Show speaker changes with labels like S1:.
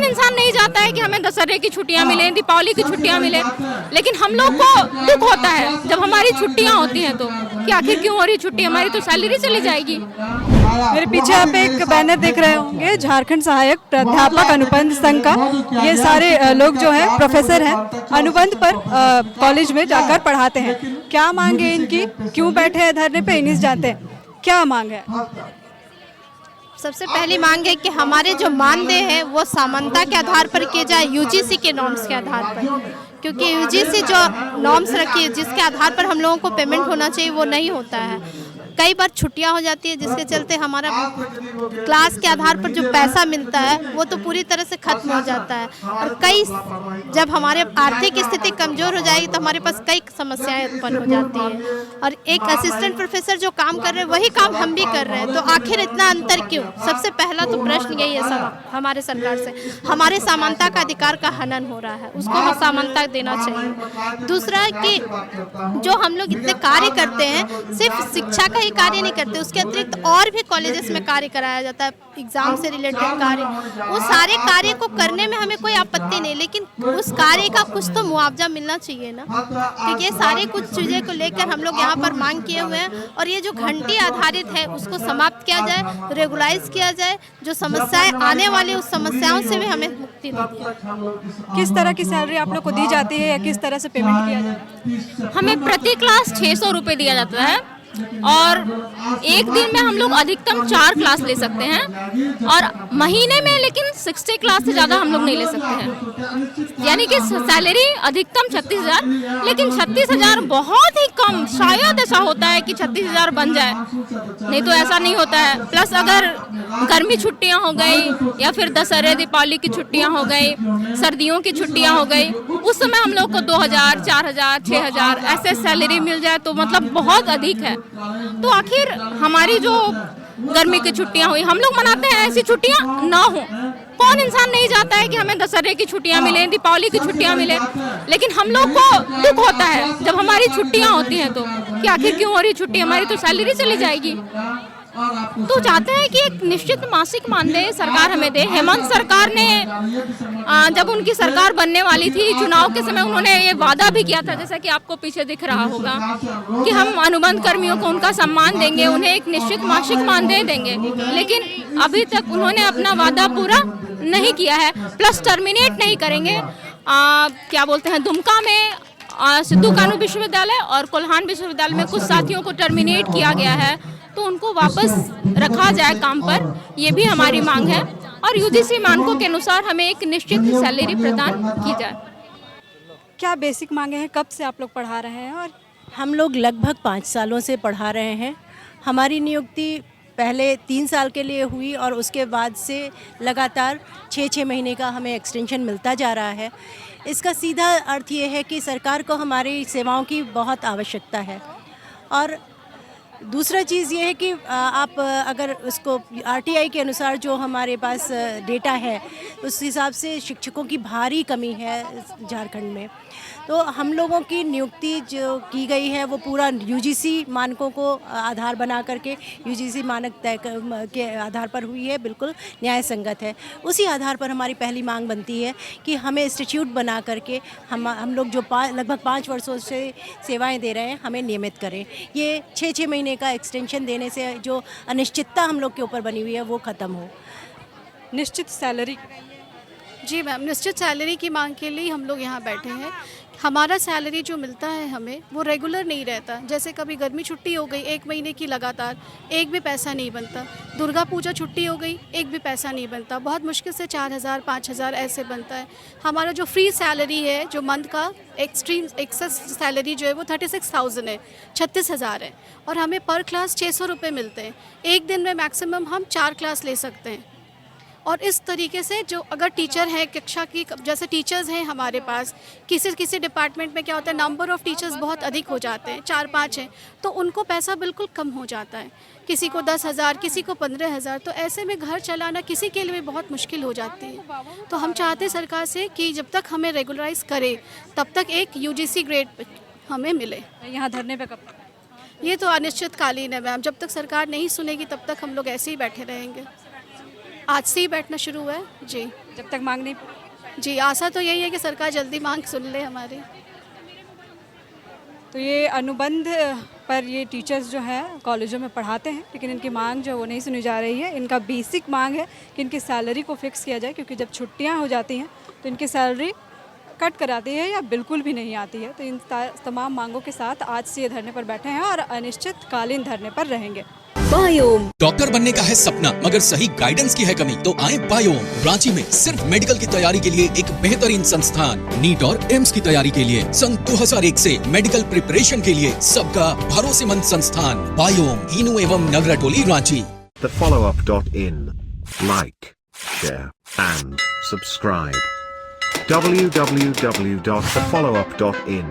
S1: कौन इंसान नहीं चाहता है कि हमें दशहरे की छुट्टियां मिलें, दीपावली की छुट्टियां मिलें, लेकिन हम लोग को दुख होता है जब हमारी छुट्टियां होती हैं तो कि आखिर क्यों हो रही छुट्टी, हमारी तो सैलरी चली जाएगी।
S2: मेरे पीछे आप एक बैनर देख रहे होंगे, झारखंड सहायक प्राध्यापक अनुबंध संघ का। ये सारे लोग जो है प्रोफेसर हैं, अनुबंध पर कॉलेज में जाकर पढ़ाते हैं। क्या मांग है इनकी, क्यों बैठे हैं धरने पे, इन्हीं से जानते हैं क्या मांग है।
S3: सबसे पहली मांग है कि हमारे जो मानदेय है वो समानता के आधार पर किए जाए, यूजीसी के नॉर्म्स के आधार पर, क्योंकि यूजीसी जो नॉर्म्स रखी है जिसके आधार पर हम लोगों को पेमेंट होना चाहिए वो नहीं होता है। कई बार छुट्टियां हो जाती है जिसके चलते हमारा क्लास के आधार पर जो पैसा मिलता है वो तो पूरी तरह से खत्म हो जाता है, और कई जब हमारे आर्थिक स्थिति कमज़ोर हो जाएगी तो हमारे पास कई समस्याएं उत्पन्न हो जाती हैं। और एक असिस्टेंट प्रोफेसर जो काम कर रहे हैं वही काम हम भी कर रहे हैं, तो आखिर इतना अंतर क्यों? सबसे पहला तो प्रश्न यही है सब हमारे सरकार से, हमारे समानता का अधिकार का हनन हो रहा है, उसको हम समानता देना चाहिए। दूसरा कि जो हम लोग इतने कार्य करते हैं, सिर्फ शिक्षा का ही कार्य नहीं करते, उसके अतिरिक्त और भी कॉलेजेस में कार्य कराया जाता है, एग्जाम से रिलेटेड कार्य, वो सारे कार्य को करने में हमें कोई आपत्ति नहीं, लेकिन उस कार्य का कुछ तो मुआवजा मिलना चाहिए ना, क्योंकि ये सारे कुछ चीज़ें को लेकर हम लोग यहाँ पर मांग किए हुए हैं। और ये जो घंटी आधारित है उसको समाप्त किया जाए, रेगुलाइज किया जाए, जो समस्याएं आने वाली उस समस्याओं से भी हमें मुक्ति मिलती है।
S2: किस तरह की सैलरी आप लोग को दी जाती है या किस तरह से पेमेंट किया जाता है?
S1: हमें प्रति क्लास 600 रुपये दिया जाता है और एक दिन में हम लोग अधिकतम 4 क्लास ले सकते हैं, और महीने में लेकिन 60 क्लास से ज़्यादा हम लोग नहीं ले सकते हैं। यानी कि सैलरी अधिकतम 36,000, लेकिन 36,000 बहुत ही कम, शायद ऐसा होता है कि 36,000 बन जाए, नहीं तो ऐसा नहीं होता है। प्लस अगर गर्मी छुट्टियां हो गई या फिर दशहरे दीपावली की छुट्टियां हो गई, सर्दियों की छुट्टियां हो गई, उस समय हम लोग को 2,000, 4,000, 6,000 ऐसे सैलरी मिल जाए तो मतलब बहुत अधिक है। तो आखिर हमारी जो गर्मी की छुट्टियां हुई, हम लोग मनाते हैं ऐसी छुट्टियां ना हो। कौन इंसान नहीं चाहता है कि हमें दशहरे की छुट्टियां मिलें, दीपावली की छुट्टियां मिलें, लेकिन हम लोग को दुख होता है जब हमारी छुट्टियां होती हैं तो कि आखिर क्यों हो रही छुट्टी, हमारी तो सैलरी चली जाएगी। तो चाहते हैं कि एक निश्चित मासिक मानदेय सरकार हमें दे। हेमंत सरकार ने जब उनकी सरकार बनने वाली थी, चुनाव के समय उन्होंने ये वादा भी किया था, जैसा कि आपको पीछे दिख रहा होगा, कि हम अनुबंध कर्मियों को उनका सम्मान देंगे, उन्हें एक निश्चित मासिक मानदेय देंगे, लेकिन अभी तक उन्होंने अपना वादा पूरा नहीं किया है। प्लस टर्मिनेट नहीं करेंगे। क्या बोलते हैं, दुमका में सिद्धू कानू विश्वविद्यालय और कोल्हान विश्वविद्यालय में कुछ साथियों को टर्मिनेट किया गया है, तो उनको वापस रखा जाए काम पर, ये भी हमारी मांग है। और यूजीसी मानकों के अनुसार हमें एक निश्चित सैलरी प्रदान की जाए।
S2: क्या बेसिक मांगे हैं, कब से आप लोग पढ़ा रहे हैं? और
S4: हम लोग लगभग 5 सालों से पढ़ा रहे हैं। हमारी नियुक्ति पहले 3 साल के लिए हुई और उसके बाद से लगातार 6-6 महीने का हमें एक्सटेंशन मिलता जा रहा है। इसका सीधा अर्थ ये है कि सरकार को हमारी सेवाओं की बहुत आवश्यकता है। और दूसरा चीज़ ये है कि आप अगर उसको आरटीआई के अनुसार जो हमारे पास डेटा है उस हिसाब से शिक्षकों की भारी कमी है झारखंड में। तो हम लोगों की नियुक्ति जो की गई है वो पूरा यूजीसी मानकों को आधार बना करके, यूजीसी मानक तय के आधार पर हुई है, बिल्कुल न्याय संगत है। उसी आधार पर हमारी पहली मांग बनती है कि हमें इंस्टीट्यूट बना करके हम लोग जो लगभग 5 वर्षों से सेवाएं दे रहे हैं हमें नियमित करें। ये 6-6 महीने का एक्सटेंशन देने से जो अनिश्चितता हम लोग के ऊपर बनी हुई है वो ख़त्म हो।
S2: निश्चित सैलरी?
S5: जी मैम, निश्चित सैलरी की मांग के लिए हम लोग यहाँ बैठे हैं। हमारा सैलरी जो मिलता है हमें वो रेगुलर नहीं रहता। जैसे कभी गर्मी छुट्टी हो गई 1 महीने की लगातार, एक भी पैसा नहीं बनता। दुर्गा पूजा छुट्टी हो गई, एक भी पैसा नहीं बनता। बहुत मुश्किल से 4,000 5,000 ऐसे बनता है। हमारा जो फ्री सैलरी है, जो मंथ का एक्सट्रीम एक्सेस सैलरी जो है वो 36,000 है, 36,000 है, और हमें पर क्लास 600 रुपये मिलते हैं। एक दिन में मैक्सिमम हम 4 क्लास ले सकते हैं। और इस तरीके से जो अगर टीचर है कक्षा की, जैसे टीचर्स हैं हमारे पास, किसी डिपार्टमेंट में क्या होता है, नंबर ऑफ़ टीचर्स बहुत अधिक हो जाते हैं, 4-5 हैं, तो उनको पैसा बिल्कुल कम हो जाता है। किसी को 10,000, किसी को 15,000, तो ऐसे में घर चलाना किसी के लिए बहुत मुश्किल हो जाती है। तो हम चाहते हैं सरकार से कि जब तक हमें रेगुलराइज करे तब तक एक यूजीसी ग्रेड हमें मिले।
S2: यहाँ धरने पे कब?
S5: ये तो अनिश्चितकालीन है मैम, जब तक सरकार नहीं सुनेगी तब तक हम लोग ऐसे ही बैठे रहेंगे। आज से ही बैठना शुरू हुआ है जी।
S2: जब तक मांग नहीं
S5: जी, आशा तो यही है कि सरकार जल्दी मांग सुन ले हमारी।
S2: तो ये अनुबंध पर ये टीचर्स जो हैं कॉलेजों में पढ़ाते हैं, लेकिन इनकी मांग जो वो नहीं सुनी जा रही है। इनका बेसिक मांग है कि इनकी सैलरी को फिक्स किया जाए, क्योंकि जब छुट्टियां हो जाती हैं तो इनकी सैलरी कट कराती है या बिल्कुल भी नहीं आती है। तो इन तमाम मांगों के साथ आज से ये धरने पर बैठे हैं और अनिश्चितकालीन धरने पर रहेंगे।
S6: बायोम
S7: डॉक्टर बनने का है सपना मगर सही गाइडेंस की है कमी, तो आए बायोम। रांची में सिर्फ मेडिकल की तैयारी के लिए एक बेहतरीन संस्थान, नीट और एम्स की तैयारी के लिए सन 2001 से मेडिकल प्रिपरेशन के लिए सबका भरोसेमंद संस्थान बायोम, इनू एवं नगरा टोली, Ranchi.
S8: thefollowup.in. Like, share and subscribe. www.thefollowup.in